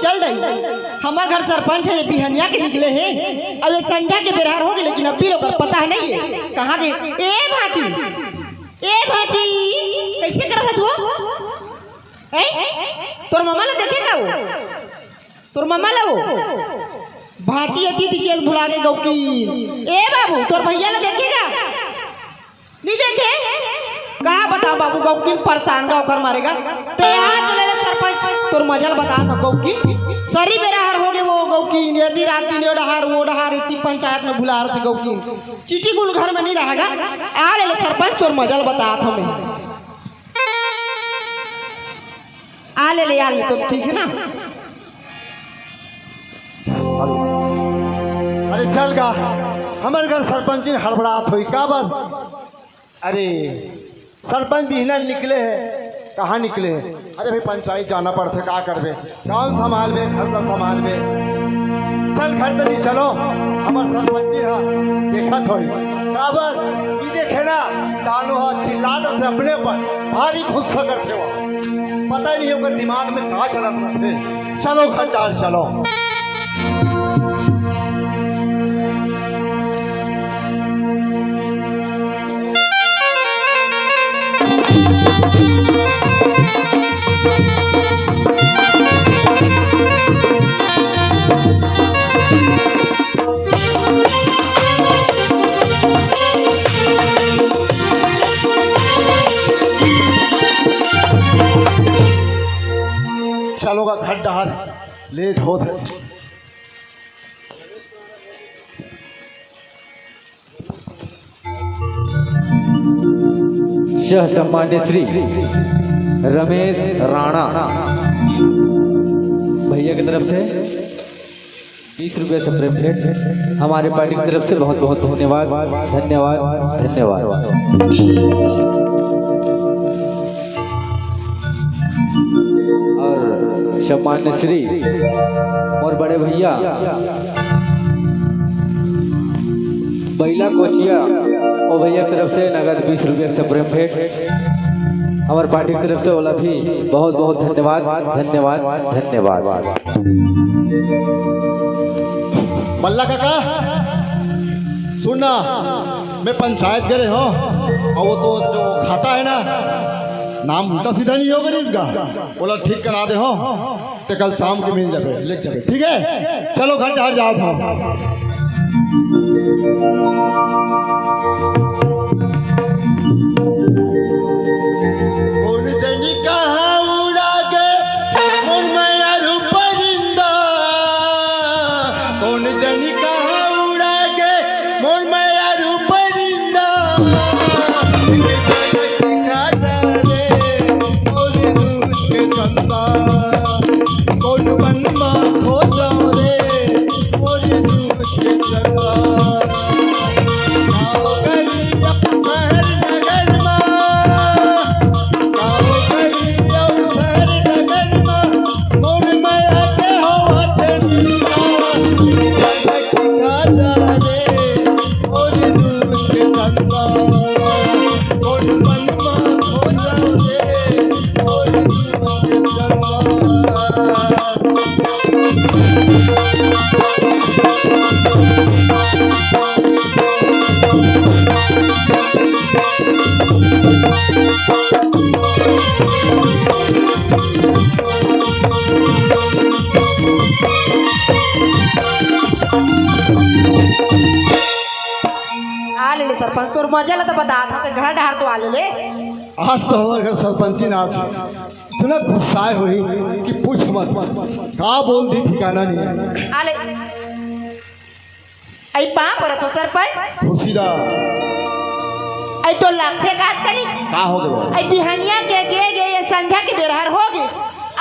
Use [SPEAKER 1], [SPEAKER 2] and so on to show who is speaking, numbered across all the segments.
[SPEAKER 1] चल रही हमार घर सरपंच है बिहनिया के निकले हैं। अब ये संध्या के बेरहार हो गए लेकिन अभी लोग पता है नहीं है कहाँ गए। ए भाजी कैसे करा था तू? तोर मामा ने देखेगा वो तोर मामा ला वो भाची अति चेक भुला गए गौकी। ए बाबू तोर भैया ला देखेगा नहीं देखे का बताओ बाबू गौकी परेशान का होकर मारेगा ते आज ले सरपंच तोर मजल बता था गौकी सरी बेरहार हो गए वो गौकी यदि रात दिन वो डहार इतनी पंचायत में भुला रहे थे गौकी चिटी गुल घर में नहीं रहेगा आ ले सरपंच तोर मजल बता था मैं आ ले तो ठीक है ना।
[SPEAKER 2] अरे चल गा हमारे घर सरपंच की हड़बड़ाहट हुई का बस। अरे सरपंच बिहना निकले है कहाँ निकले है? अरे भाई पंचायत जाना पड़ते का करबे गाँव संभालबे घर का संभालबे चल घर तो नहीं चलो हमारे सरपंच जी हाँ देखा थोड़ी का बस की देखे ना दानो हाँ चिल्ला थे अपने पर भारी गुस्सा करते हो पता ही नहीं होगा दिमाग में कहाँ चलत रहते। चलो घर डाल चलो। चलो का घर डाल लेट हो थे।
[SPEAKER 3] शह सम्मान्य श्री रमेश राणा भैया की तरफ से 20 रुपये से प्रेमलेट हमारे पार्टी की तरफ से बहुत बहुत धन्यवाद धन्यवाद धन्यवाद। और सम्मान्य श्री और बड़े भैया बैला कोचिया और भैया की तरफ से नगद 20 रुपये से प्रेम भेंट हमारे पार्टी की तरफ से ओला भी बहुत बहुत धन्यवाद धन्यवाद धन्यवाद।
[SPEAKER 2] बल्ला काका सुनना मैं पंचायत गए हो और वो तो जो खाता है ना नाम उल्टा सीधा नहीं होगा इसका बोला ठीक करा दे हो तो कल शाम के मिल जाए लिख जाए ठीक है। चलो घर डाल जाओ था।
[SPEAKER 1] सरपंच तो मजा ला तो बता था कि घर डहार तो आ ले
[SPEAKER 2] आज तो हमारे घर सरपंची नाच इतना गुस्साए हुई कि पूछ मत का बोल दी ठिकाना नहीं है।
[SPEAKER 1] आले आई पा पर तो सरपंच
[SPEAKER 2] खुशीदा
[SPEAKER 1] आई तो लाखे काट कनी
[SPEAKER 2] का हो गया
[SPEAKER 1] आई बिहनिया के ये संध्या के बेरहार हो गए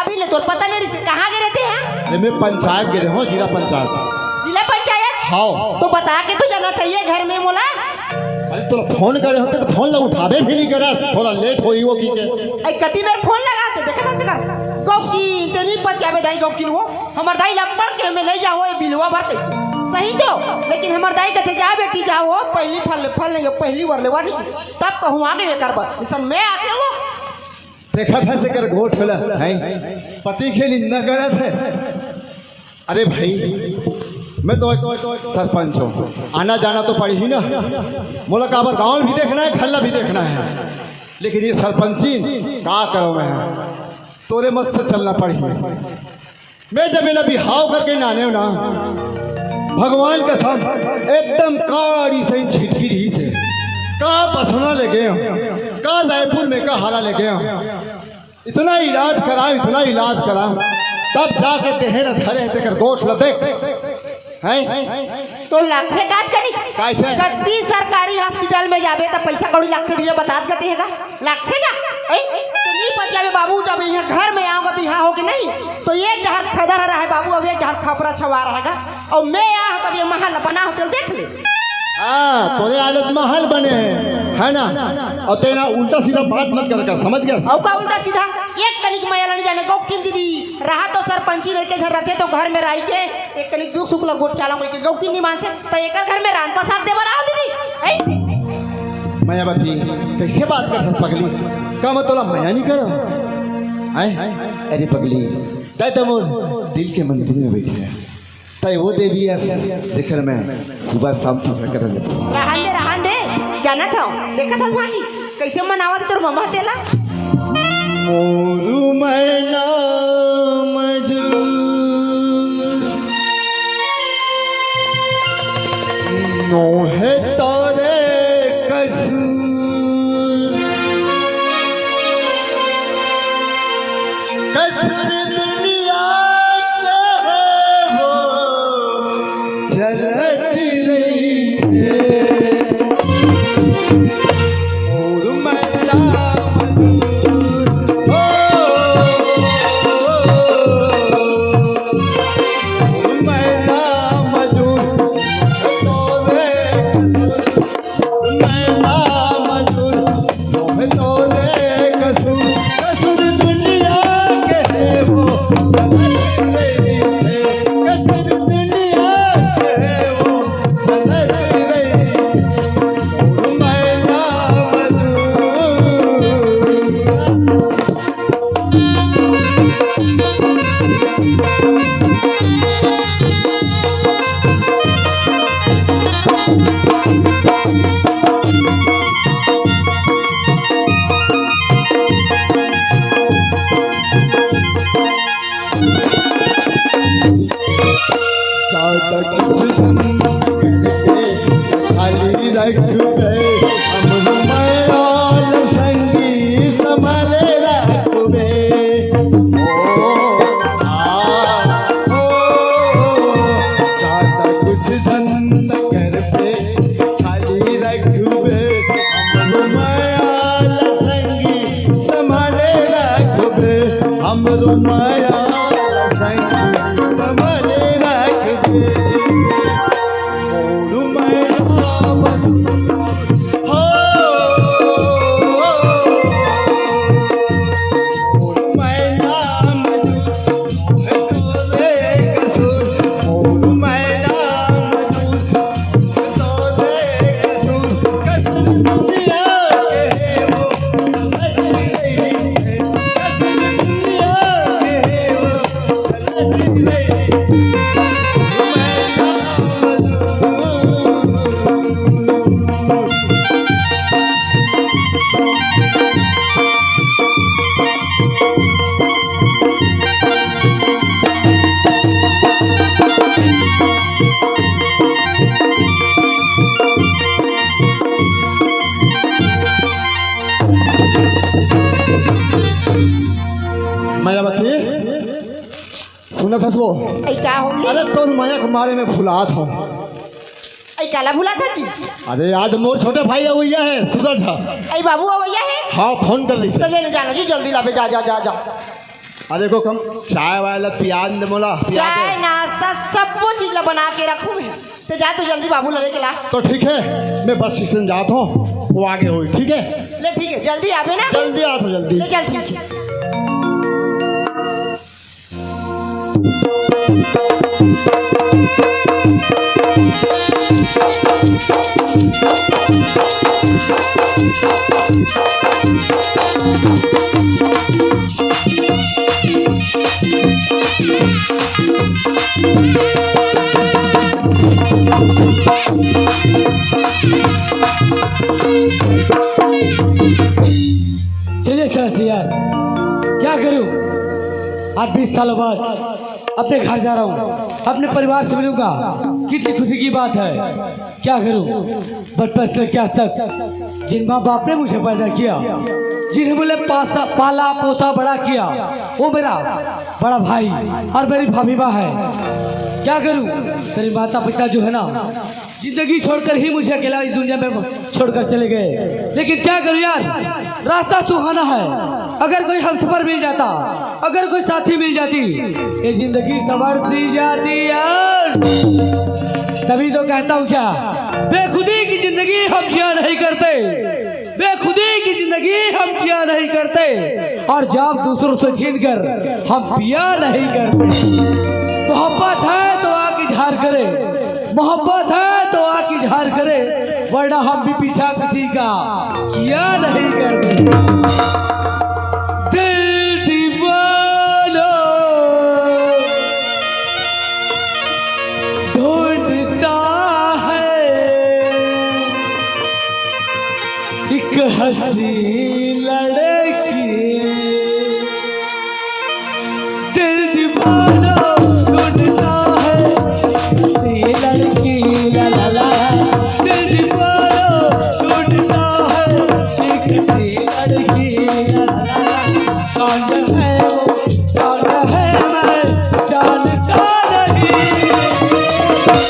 [SPEAKER 1] अभी ले तो पता नहीं कहाँ गए रहते हैं।
[SPEAKER 2] अरे मैं पंचायत गए हो जिला पंचायत हाँ
[SPEAKER 1] तो बता के तो जाना चाहिए घर में मोला।
[SPEAKER 2] अरे तो फोन करे होते तो फोन ला उठावे भी नहीं करा थोड़ा लेट होई वो की के
[SPEAKER 1] आई कति बार फोन लगाते देखा था कर गौकी तेरी पतिया में दाई गौकी वो हमर दाई लंबर के में ले जाओ ये बिलवा भरते सही तो लेकिन हमर दाई कहते जा बेटी जाओ पहली फल नहीं पहली बार लेवा नहीं तब कहूँ आगे में करबा सब मैं आते हो
[SPEAKER 2] देखा था से कर घोट मिला है पति के निंदा करा थे अरे भाई मैं तो सरपंच हूँ, आना जाना तो पड़ी ही ना। बोला काबर गाँव भी देखना है, खल्ला भी देखना है, लेकिन ये सरपंची का करो मैं तोरे मत से चलना पड़ी। मैं जब मेरा बिहाव करके नाने ना भगवान का सब एकदम काड़ी से छिटकी रही से का बसना ले गए का रायपुर में का हारा ले गए। इतना इलाज करा तब जाके देहर धरे तेकर गोश ल देख हैं
[SPEAKER 1] तो लगते काट करी
[SPEAKER 2] कैसे
[SPEAKER 1] कत्ती सरकारी हॉस्पिटल में जाबे तो पैसा कौड़ी लगते भैया बता कते हैगा लगते का तो नहीं पतिया में बाबू जब यहाँ घर में आऊँगा बिहार हो के नहीं तो एक डहर खदा रहा है बाबू, अब एक डहर खपरा छवा रहेगा और मैं यहाँ तब ये महल बना होटल देख ले।
[SPEAKER 2] हाँ तोरे आदत महल बने है ना, और तेरा उल्टा सीधा बात मत कर समझ गया।
[SPEAKER 1] और का उल्टा सीधा एक कनिक मैया नहीं जाने गौ किन दीदी रहा तो सरपंची लड़के घर रहते तो घर में रह के एक कनिक दुख सुख गोट चाला कोई गौ किन नहीं मान से तो एक घर में रान पसार दे बरा दीदी
[SPEAKER 2] मायावती कैसे बात कर सकत पगली का मत तोला माया नहीं करो हैं। अरे पगली तय तो मोर दिल के मंदिर में बैठी है, तय वो देवी है जिक्र में सुबह शाम पूजा कर
[SPEAKER 1] रहन दे जाना था देखा था भाजी कैसे मनावत तोर मम्मा तेला
[SPEAKER 2] मोरू मैना मजूर नोहे तोरे कसूर कसूर दुनिया के है वो चलती रही है। मोरू मैना मायावती सुना था वो
[SPEAKER 1] क्या हो गया
[SPEAKER 2] अरे तो माया के मारे में भुलात हो
[SPEAKER 1] काला भूला था की
[SPEAKER 2] अरे आज मोर छोटे भाई भैया है सूरज है
[SPEAKER 1] ऐ बाबू भैया है
[SPEAKER 2] हाँ फोन कर ली
[SPEAKER 1] तो ले जाना जी जल्दी लावे जा जा जा जा
[SPEAKER 2] अरे को कम चाय वाला पियाज दे मोला
[SPEAKER 1] चाय नाश्ता सब वो चीज ला बना के रखूं मैं तो जा तो जल्दी बाबू ले के ला
[SPEAKER 2] तो ठीक है मैं बस स्टैंड जाता हूँ वो आगे हुई ठीक है
[SPEAKER 1] ले ठीक है जल्दी आवे ना
[SPEAKER 2] जल्दी आ तो जल्दी
[SPEAKER 1] ले चल ठीक है
[SPEAKER 4] Thank you. चलिए चला यार, क्या करूं? आज 20 सालों बाद अपने घर जा रहा हूं, अपने परिवार से मिलूंगा। कितनी खुशी की बात है। क्या करूं? बचपन से लेकर आज तक जिन माँ बाप ने मुझे पैदा किया, जिन्हें मुझे पाला पोसा बड़ा किया, वो मेरा बड़ा भाई और मेरी भाभी माँ है। क्या करूं? मेरे माता पिता जो है ना, जिंदगी छोड़कर ही मुझे अकेला इस दुनिया में छोड़कर चले गए। लेकिन क्या करूं यार, रास्ता सुहाना है। अगर कोई हमसफर मिल जाता, अगर कोई साथी मिल जाती, ये जिंदगी सवर सी जाती यार। तभी तो कहता हूँ, क्या बेखुदी की जिंदगी हम जिया नहीं करते, बेखुदी की जिंदगी हम जिया नहीं करते, और जब दूसरों से छीन कर हम पिया नहीं करते। मोहब्बत है तो आग इजहार करे, मोहब्बत है तो आग इजहार करे, वरना हम भी पीछा किसी का किया नहीं करते। दिल दीवाना ढूंढता है एक हंसी लड़की, दिल दीवाना ढूंढता है हंसी लड़की, ला ला ला, दिल दीवाना ढूंढता है एक हंसी लड़की, ला ला ला। कौन है वो, कौन है मैं जानता नहीं,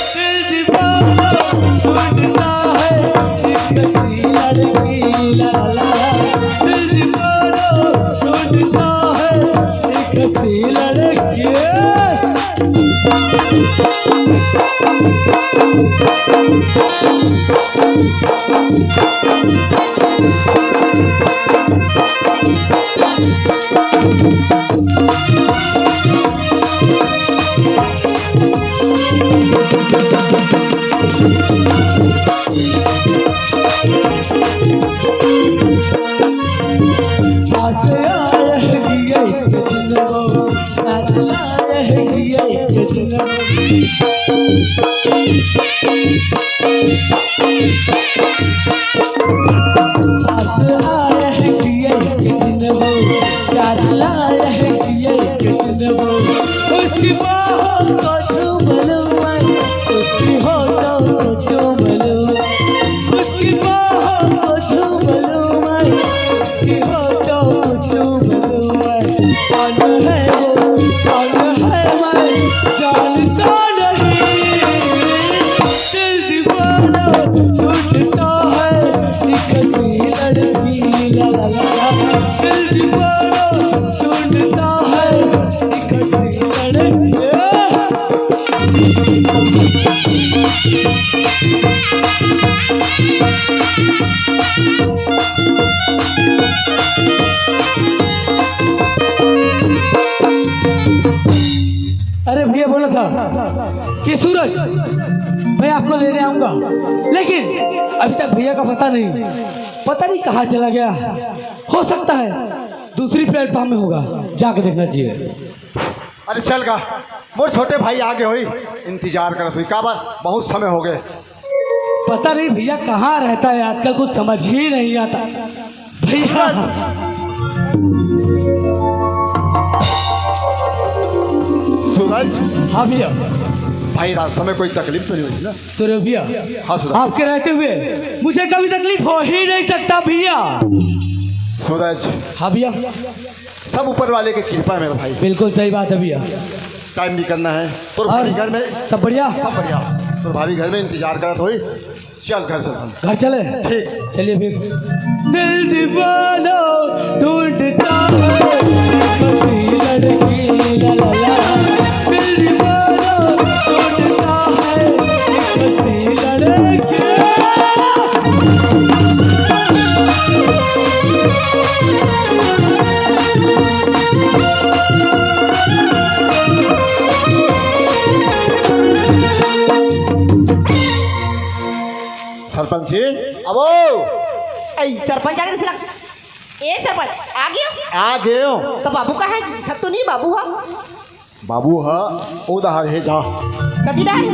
[SPEAKER 4] दिल दीवाना ढूंढता है एक हंसी लड़की, ला ला ला, दिल दीवाना ढूंढता है एक हंसी लड़की। अरे भैया बोला था कि सूरज मैं आपको लेने आऊंगा, लेकिन अभी तक भैया का पता नहीं कहाँ चला गया। हो सकता है दूसरी प्लेटफॉर्म में होगा, जाके देखना चाहिए।
[SPEAKER 2] अरे चल का मोर छोटे भाई आगे हुई, इंतजार करत हुई का बार, बहुत समय हो गए।
[SPEAKER 4] पता नहीं भैया कहाँ रहता है आजकल, कुछ समझ ही नहीं आता भैया।
[SPEAKER 2] सूरज,
[SPEAKER 4] हाँ भैया।
[SPEAKER 2] भाई रास्ते में कोई तकलीफ तो नहीं हुई ना?
[SPEAKER 4] सूरज भैया,
[SPEAKER 2] हाँ सूरज,
[SPEAKER 4] आपके रहते हुए मुझे कभी तकलीफ हो ही नहीं सकता भैया।
[SPEAKER 2] सूरज,
[SPEAKER 4] हाँ भैया,
[SPEAKER 2] सब ऊपर वाले की कृपा है मेरा भाई।
[SPEAKER 4] बिल्कुल सही बात है भैया।
[SPEAKER 2] टाइम निकलना है। तो भाभी घर में
[SPEAKER 4] सब बढ़िया?
[SPEAKER 2] सब बढ़िया। तो भाभी घर में इंतजार करत हुई, चल घर चलता।
[SPEAKER 4] घर चले?
[SPEAKER 2] ठीक,
[SPEAKER 4] चलिए फिर। दिल दीवाना ढूंढता है कभी लड़की, ला ला ला, दिल दीवाना ढूंढता है कभी लड़की।
[SPEAKER 2] सरपंच जी अबो
[SPEAKER 1] सरपंच आगे से ए सरपंच आ गयो
[SPEAKER 2] आ गए हो।
[SPEAKER 1] तो बाबू का है दिखत तो नहीं बाबू हा
[SPEAKER 2] बाबू है उधार है जा।
[SPEAKER 1] कति डाल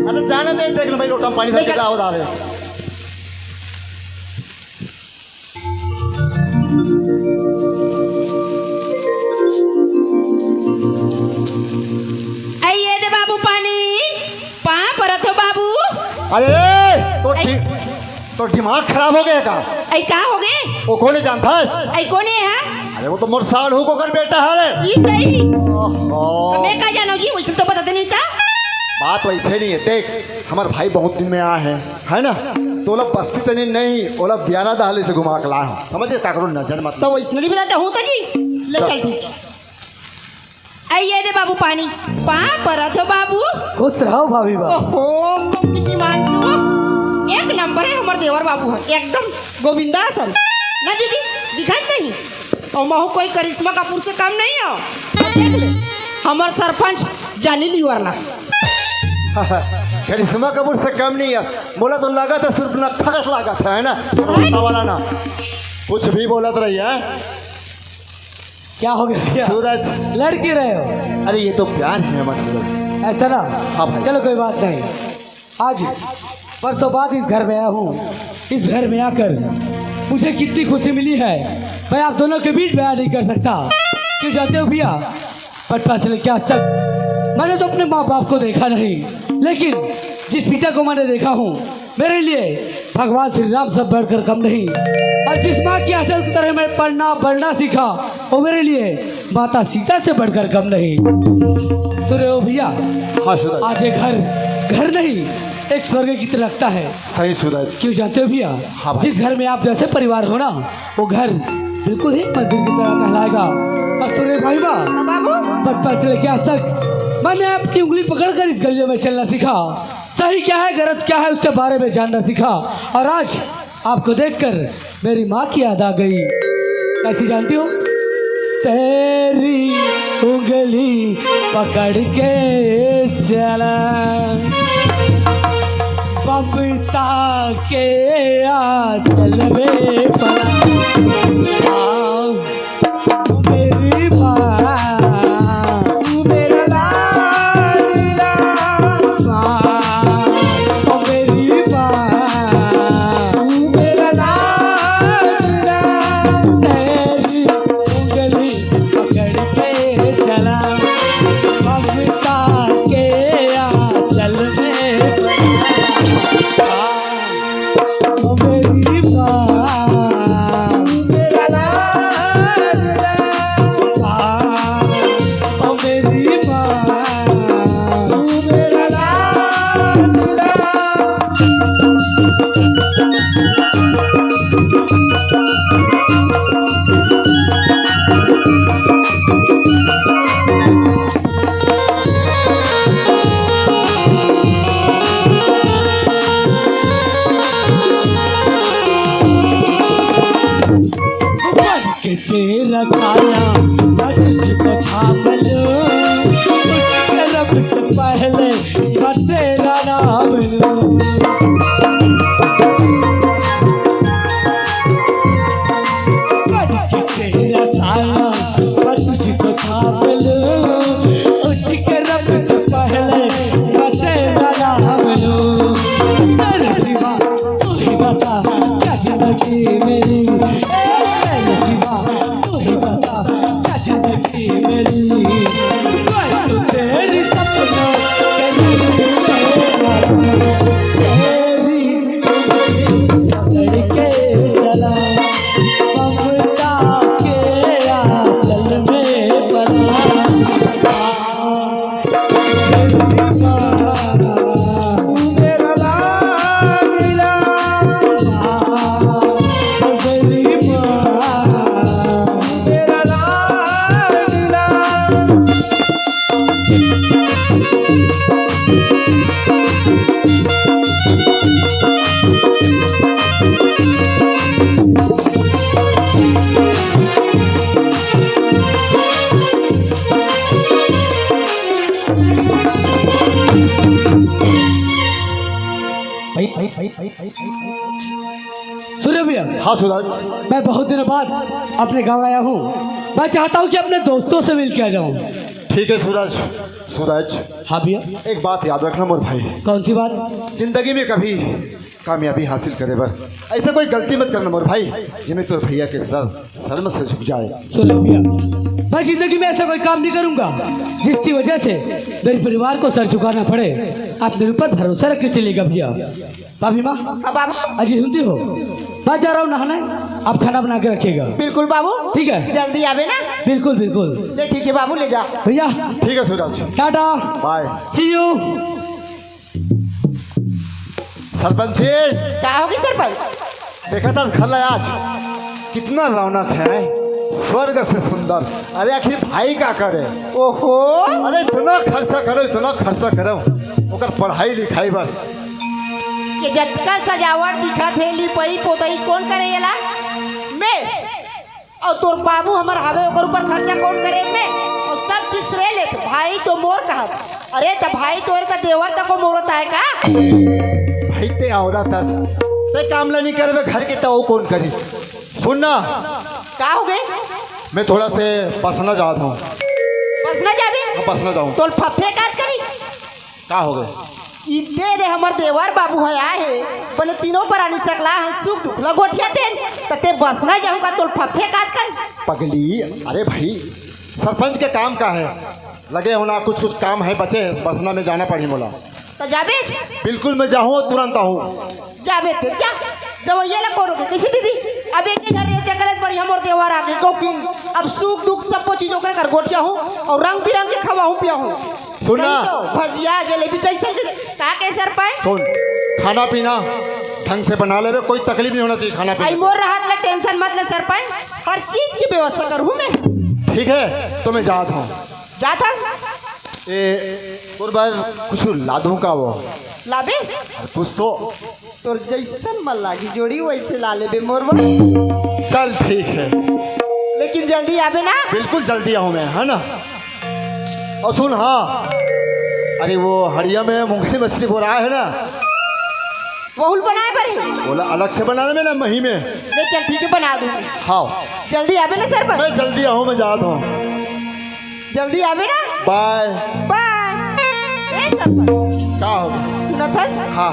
[SPEAKER 2] अरे जाने दे, देख लो भाई लोटा में पानी से चला उधार है।
[SPEAKER 1] आइए दे बाबू पानी पा परत हो बाबू।
[SPEAKER 2] अरे तो दिमाग खराब हो गया का?
[SPEAKER 1] ऐ का हो गए?
[SPEAKER 2] वो कौन जानता है?
[SPEAKER 1] ऐ कोने है?
[SPEAKER 2] अरे वो तो मोर साढ़ू को कर बेटा है रे।
[SPEAKER 1] ई नहीं
[SPEAKER 2] ओहो।
[SPEAKER 1] मैं का जानो जी, वैसे तो बताते नहीं था।
[SPEAKER 2] बात वैसे नहीं है, देख हमारे भाई बहुत दिन में आए हैं, है ना? तो ओला बस्ती तनी नहीं, ओला बियाना दहाली से घुमा के लाए हो, समझे? ताकरो नजर मत।
[SPEAKER 1] तो वैसे नहीं बताते हूँ जी। ले चल ठीक। आइए दे बाबू पानी पा परत हो बाबू।
[SPEAKER 4] खुश रहो भाभी बा।
[SPEAKER 1] ओहो कितनी मानसू, एक नंबर है हमारे देवर बाबू है, एकदम गोविंदा सन ना दीदी, दिखाई नहीं और महू कोई करिश्मा कपूर से कम नहीं हो। देख ले हमार सरपंच जानी लीवर ला।
[SPEAKER 2] करिश्मा कपूर से कम नहीं है, बोला तो लगा था सिर्फ नखा का लगा था, है ना? वाला ना कुछ भी बोलत रही है।
[SPEAKER 4] क्या हो गया भैया?
[SPEAKER 2] सूरज
[SPEAKER 4] लड़के रहे हो?
[SPEAKER 2] अरे ये तो प्यार है हमारे सूरज।
[SPEAKER 4] ऐसा ना?
[SPEAKER 2] हाँ भाई।
[SPEAKER 4] चलो कोई बात नहीं। आज परसों बाद इस घर में आया हूँ। इस घर में आकर मुझे कितनी खुशी मिली है मैं आप दोनों के बीच बयान नहीं कर सकता। क्यों जानते हो भैया, बचपन से लेकर आज तक मैंने तो अपने माँ बाप को देखा नहीं, लेकिन जिस पिता को मैंने देखा हूँ मेरे लिए भगवान श्री राम से बढ़कर कम नहीं। और जिस माँ की आंचल की तरह मैं पढ़ना बढ़ना सीखा वो मेरे लिए माता सीता से बढ़कर कम नहीं। सुन रहे हो भैया?
[SPEAKER 2] हाँ सूरज।
[SPEAKER 4] आज ये घर नहीं एक स्वर्ग की तरह लगता है।
[SPEAKER 2] सही सूरज।
[SPEAKER 4] क्यों जानते हो भैया?
[SPEAKER 2] हाँ भाई।
[SPEAKER 4] जिस घर में आप जैसे परिवार हो ना वो घर बिल्कुल ही मंदिर की तरह कहलाएगा। और सुन रहे भाई बा,
[SPEAKER 1] बाबू
[SPEAKER 4] बचपन से लेकर आज तक मैंने आपकी उंगली पकड़कर इस गलियों में चलना सीखा। सही क्या है गलत क्या है उसके बारे में जानना सीखा। और आज आपको देखकर मेरी माँ की याद आ गई। कैसी जानती हो? तेरी उंगली पकड़ के चला ममता के आंचल में पड़ा मेरी माँ, मेरा लाडला माँ, मेरी माँ, मेरा लाडला। तेरी उंगली पकड़ के चला ममता के आंचल में पड़ा मेरी माँ, मेरा लाडला माँ, मेरी माँ, मेरा लाडला। बन के तेरा साया मैं तुझको थाम लूं, उसके रब से पहले मैं तेरा नाम लूं। बन के तेरा साया मैं तुझको थाम लूं, उसके रब से पहले मैं तेरा नाम लूं। तेरे सिवा तू ही बता क्या जिंदगी मेरी, तेरे सिवा तू ही बता क्या जिंदगी मेरी। मैं तो तेरी सपनों के नींद में तेरी उंगली पकड़ के चला ममता के आंचल में पड़ा मेरी माँ, मेरा लाडला माँ, मेरी माँ, मेरा लाडला। सुनो भैया,
[SPEAKER 2] हाँ सूरज।
[SPEAKER 4] मैं बहुत दिनों बाद अपने गांव आया हूँ। मैं चाहता हूँ कि अपने दोस्तों से मिल के आ जाऊँ।
[SPEAKER 2] ठीक है सूरज। सूरज,
[SPEAKER 4] हाँ भैया।
[SPEAKER 2] एक बात याद रखना मोर भाई,
[SPEAKER 4] कौन सी बात?
[SPEAKER 2] जिंदगी में कभी कामयाबी हासिल करे बर ऐसा कोई गलती मत करना मोर भाई, जिन्हें तो भैया के शर्म से झुक जाए।
[SPEAKER 4] सुन लो भैया, मैं जिंदगी में ऐसा कोई काम नहीं करूंगा जिसकी वजह से मेरे परिवार को सर झुकाना पड़े। आप मेरे ऊपर भरोसा रख के चलेगा भैया। भाभी माँ,
[SPEAKER 1] अब बाबू
[SPEAKER 4] अजी सुनती हो? मैं जा रहा हूँ नहाने, आप खाना बना के रखिएगा।
[SPEAKER 1] बिल्कुल बाबू,
[SPEAKER 4] ठीक है?
[SPEAKER 1] जल्दी आवे ना।
[SPEAKER 4] बिल्कुल बिल्कुल।
[SPEAKER 1] ले ठीक है बाबू, ले जा।
[SPEAKER 4] भैया
[SPEAKER 2] ठीक है Suraj,
[SPEAKER 4] tata,
[SPEAKER 2] bye.
[SPEAKER 4] See you.
[SPEAKER 2] Sarpanch ji,
[SPEAKER 1] क्या होगी सरपंच?
[SPEAKER 2] देखा था घर लाया आज, कितना रौनक है, स्वर्ग से सुंदर। अरे आखिर भाई क्या करे?
[SPEAKER 1] ओहो,
[SPEAKER 2] अरे इतना खर्चा करो, इतना खर्चा करो ओकर पढ़ाई लिखाई पर।
[SPEAKER 1] ये जतका सजावट दिखा थे लिपई पोतई कौन करे येला? मैं। और तोर बाबू हमर हवे ओकर ऊपर खर्चा कौन करे? मैं। और सब चीज श्रेय ले भाई तो मोर कहा। अरे तो भाई तोरे तो देवर तक को मोरत है का?
[SPEAKER 2] भाई ते औरत ते काम ला नहीं करे घर के तो कौन करी? सुनना,
[SPEAKER 1] का हो गए?
[SPEAKER 2] मैं थोड़ा से पसना जाता हूँ।
[SPEAKER 1] बस ना जाबे?
[SPEAKER 2] पसना जाऊँ।
[SPEAKER 1] तोल फफे काट करी?
[SPEAKER 2] क्या हो गए?
[SPEAKER 1] इतने रे हमर देवर बाबू है आए है, बोले तीनों पर आनी सकला है, सुख दुख लगोटिया तेन तते बस ना जाऊंगा तोल फफे काट कर।
[SPEAKER 2] पगली, अरे भाई सरपंच के काम का है, लगे होना कुछ कुछ काम है बचे, बसना में जाना पड़ी बोला।
[SPEAKER 1] तो जाबे?
[SPEAKER 2] बिल्कुल मैं जाऊँ, तुरंत आऊँ।
[SPEAKER 1] जाबे ते जा। जब ये लग करोगे कैसे दीदी? अब एक ही घर रहते गलत बढ़िया मोर देवर आगे कौकिन। अब सुख दुख सब चीजों कर गोटिया हूँ और रंग बिरंग के खवा हूँ पिया हूँ।
[SPEAKER 2] सुनना,
[SPEAKER 1] भजिया जलेबी कैसे का के सरपंच?
[SPEAKER 2] सुन, खाना पीना ढंग से बना ले, कोई तकलीफ नहीं होना चाहिए खाना
[SPEAKER 1] आई
[SPEAKER 2] पीना।
[SPEAKER 1] मोर राहत ले, टेंशन मत ले सरपंच, हर चीज की व्यवस्था करूँ मैं।
[SPEAKER 2] ठीक है तो मैं जाता हूँ।
[SPEAKER 1] जाता
[SPEAKER 2] और बार कुछ ला दूँ का वो
[SPEAKER 1] लाबे?
[SPEAKER 2] कुछ तो
[SPEAKER 1] तोर जैसन मन लागी जोड़ी वैसे ला लेबे मोरवा।
[SPEAKER 2] चल ठीक है,
[SPEAKER 1] लेकिन जल्दी आबे ना।
[SPEAKER 2] बिल्कुल जल्दी आऊँ मैं, है ना? और सुन, हाँ, अरे वो हड़िया में मूंगफली मछली हो रहा है ना,
[SPEAKER 1] बहुल बनाए पर
[SPEAKER 2] बोला अलग से बना दे ना मही में।
[SPEAKER 1] ले चल ठीक है बना दूँ।
[SPEAKER 2] हाँ
[SPEAKER 1] जल्दी आबे ना सरपंच।
[SPEAKER 2] मैं जल्दी आऊँ, मैं जाता हूँ।
[SPEAKER 1] जल्दी आबे ना।
[SPEAKER 2] Bye
[SPEAKER 1] bye. ए सरपंच
[SPEAKER 2] क्या होगा?
[SPEAKER 1] सुनत हस?
[SPEAKER 2] हाँ,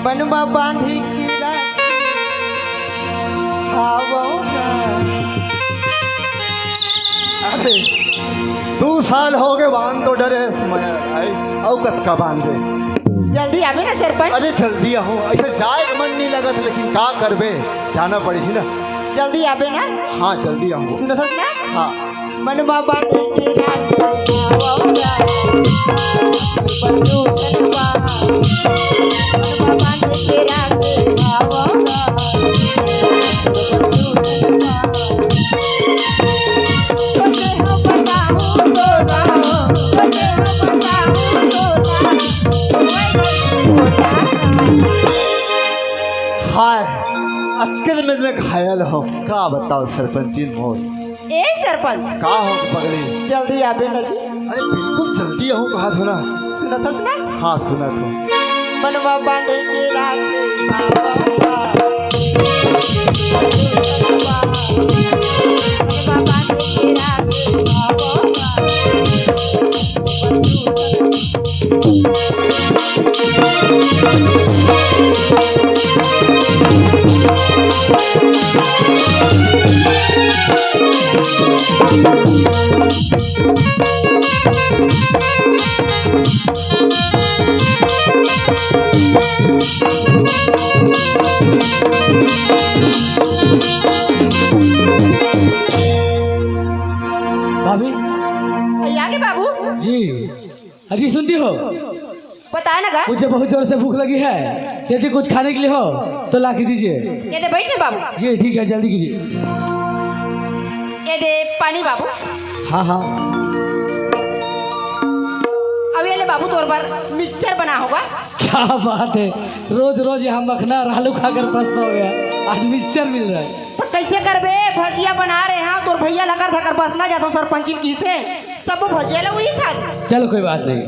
[SPEAKER 1] बनवा बांधी की
[SPEAKER 2] अरे 2 साल हो गए बांध तो डरे भाई, औकत का बांध दे।
[SPEAKER 1] जल्दी आबे ना सरपंच।
[SPEAKER 2] अरे जल्दी आऊँ, ऐसे जाए का मन नहीं लगा था, लेकिन क्या करबे, जाना पड़ेगी ना।
[SPEAKER 1] जल्दी आबे ना।
[SPEAKER 2] हाँ जल्दी आऊँ।
[SPEAKER 1] सुनत हस ना?
[SPEAKER 2] हाँ,
[SPEAKER 1] मनवा बांधे के
[SPEAKER 2] हाय अक्ल में मैं घायल हूँ, क्या बताओ सरपंच जी मोर।
[SPEAKER 1] ए सरपंच
[SPEAKER 2] का हो पगड़ी?
[SPEAKER 1] जल्दी आबे ना जी।
[SPEAKER 2] अरे बिल्कुल जल्दी आऊँ, कहा था ना।
[SPEAKER 1] सुनत हस ना?
[SPEAKER 2] हाँ सुना तो।
[SPEAKER 1] मनवा बांधे के
[SPEAKER 4] भाभी
[SPEAKER 1] आगे बाबू
[SPEAKER 4] जी, अजी सुनती हो?
[SPEAKER 1] बताए ना का?
[SPEAKER 4] मुझे बहुत जोर से भूख लगी है, यदि कुछ खाने के लिए हो तो ला के दीजिए।
[SPEAKER 1] ये दे बैठे बाबू।
[SPEAKER 4] जी ठीक है, जल्दी कीजिए।
[SPEAKER 1] ये दे पानी बाबू।
[SPEAKER 4] हाँ हाँ।
[SPEAKER 1] अब ये ले बाबू तोर पर मिक्सचर बना होगा।
[SPEAKER 4] क्या बात है, रोज रोज यहाँ मखना और आलू खाकर पस्त हो गया, आज मिक्सचर मिल रहा है।
[SPEAKER 1] तो कैसे करबे? भजिया बना रहे हैं, तोर भैया लगा था कर बसना जाता हूँ सरपंच की से, सब भजिया ले वही खा दे।
[SPEAKER 4] चलो कोई बात नहीं।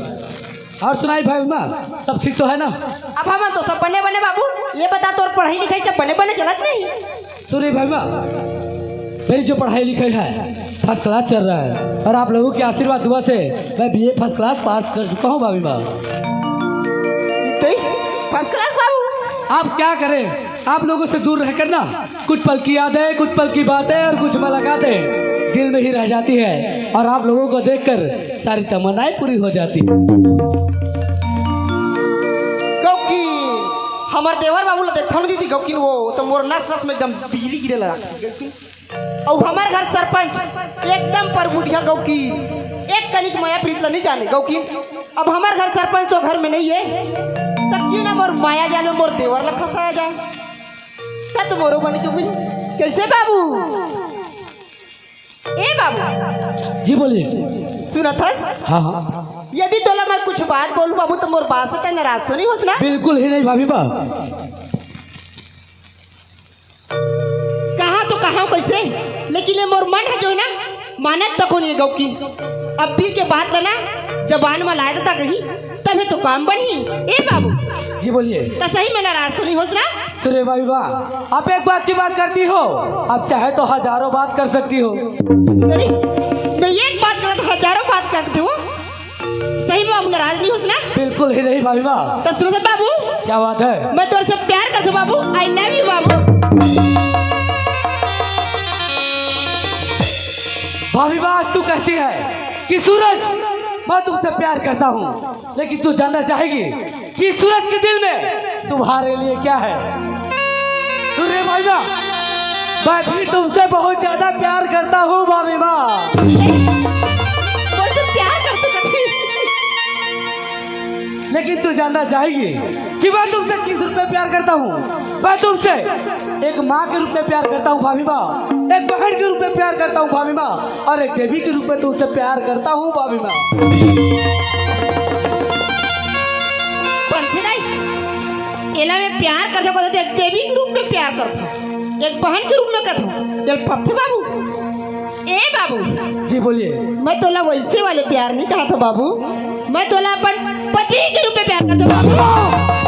[SPEAKER 4] और सुनाई भाई माँ, सब ठीक तो है ना?
[SPEAKER 1] अब हम तो सब बने बने बाबू। ये बता तोर पढ़ाई लिखाई सब बने बने चलत नहीं?
[SPEAKER 4] सुनिए भाई माँ, मेरी जो पढ़ाई लिखाई है फर्स्ट क्लास चल रहा है और आप लोगों के आशीर्वाद दुआ से मैं बीए फर्स्ट क्लास पास कर चुका हूँ भाभी माँ।
[SPEAKER 1] फर्स्ट क्लास बाबू।
[SPEAKER 4] आप क्या करें, आप लोगों से दूर रहकर ना कुछ पल की यादें, कुछ पल की बातें और कुछ मुलाकातें दिल में ही रह जाती है और आप लोगों को देखकर सारी तमन्नाएं पूरी हो जाती है।
[SPEAKER 1] गौकी हमार देवर बाबू ला देखा दीदी गौकी वो तो मोर नस नस में एकदम बिजली गिरे लगा गौकी। और हमार घर सरपंच एकदम प्रबुद्धिया गौकी, एक कनिक माया प्रीत ला नहीं जाने गौकी। अब हमार घर सरपंच तो घर में नहीं है, तब क्यों ना मोर माया जाल में मोर देवर ला फंसाया जाए। तब तो मोरो बनी तू कैसे बाबू। ए बाबू
[SPEAKER 4] जी बोलिए।
[SPEAKER 1] सुना था
[SPEAKER 4] हाँ हाँ
[SPEAKER 1] यदि तोला मैं कुछ बात बोलूं बाबू तो मोर बात से नाराज तो नहीं होस ना।
[SPEAKER 4] बिल्कुल ही नहीं भाभी बा।
[SPEAKER 1] कहाँ तो कहाँ कैसे, लेकिन ये मोर मन है जो ना मानत तक नहीं गौकी। अब पीर के बात लेना जबान में लाया था कहीं तभी तो काम बनी। ए बाबू
[SPEAKER 4] जी बोलिए।
[SPEAKER 1] तो सही में नाराज तो नहीं होस ना।
[SPEAKER 4] सुरे भाई वाह, आप एक बात की बात करती हो, आप चाहे तो हजारों बात कर सकती हो।
[SPEAKER 1] अरे मैं एक बात करता तो हजारों बात करती हूँ। सही में बाबू नाराज नहीं होस ना।
[SPEAKER 4] बिल्कुल ही नहीं भाभी वाह।
[SPEAKER 1] तो सुनो से बाबू
[SPEAKER 4] क्या बात है।
[SPEAKER 1] मैं तोर से प्यार करती हूँ बाबू। आई लव यू बाबू।
[SPEAKER 4] भाभी बात तू कहती है कि सूरज मैं तुमसे प्यार करता हूँ, लेकिन तू जानना चाहेगी कि सूरज के दिल में तुम्हारे लिए क्या है। सूर्य भाई माँ, मैं भी तुमसे बहुत ज्यादा प्यार करता हूँ भाभी माँ।
[SPEAKER 1] तुमसे प्यार करते कथी।
[SPEAKER 4] लेकिन तू जानना चाहेगी कि मैं तुमसे किस रूप में प्यार करता हूँ। मैं तुमसे एक माँ के रूप में प्यार करता हूँ भाभी माँ, एक बहन के रूप में प्यार करता हूँ भाभी माँ, और एक देवी के रूप में तुमसे प्यार करता हूँ भाभी माँ।
[SPEAKER 1] बनते नहीं एला में प्यार करते को एक देवी के रूप में प्यार करता, एक बहन के रूप में करता। एक पत्ते बाबू। ए बाबू
[SPEAKER 4] जी बोलिए।
[SPEAKER 1] मैं तोला वैसे वाले प्यार नहीं कहा था बाबू, मैं तोला अपन पति के रूप में प्यार करता बाबू।